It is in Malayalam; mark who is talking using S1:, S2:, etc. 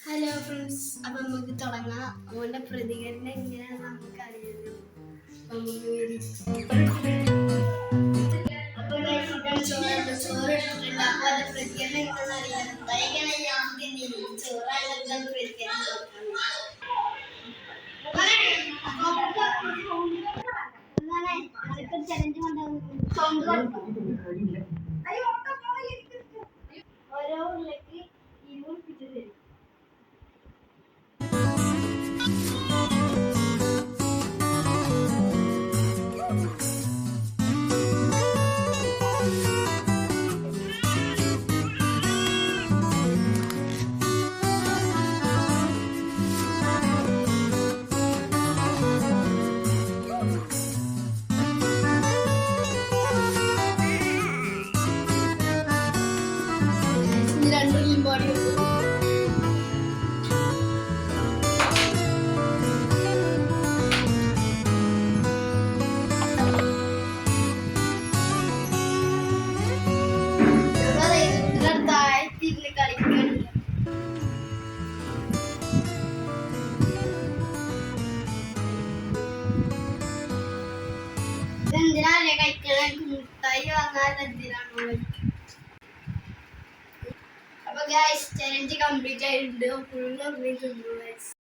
S1: ഹലോ ഫ്രണ്ട്സ്, അപ്പം നമുക്ക് തുടങ്ങാം. അവൻ്റെ പ്രതികരണം എങ്ങനെയാണെന്ന് നമുക്കറിയാലോ. ചോറ് ഇട്ടിട്ടുണ്ട്. അപ്പൊ അത് പ്രതികരണം എങ്ങനെയാണെന്ന് അറിയാം. ചോറാണെന്ന് പ്രതികരണം ഓരോ ഉള്ളിലേക്ക് 20 പിടിച്ചു തരും. രണ്ടുള്ളിൽ ബോഡി താഴ്ത്തിരുന്ന് കളിക്കണം. ഇതെന്തിനാണ് കഴിക്കണേ? മുട്ടായി വാങ്ങാൻ എന്തിനാണോ? അപ്പൊ ഗൈസ്, ചലഞ്ച് കംപ്ലീറ്റ് ആയിട്ടുണ്ട്. ഫുൾ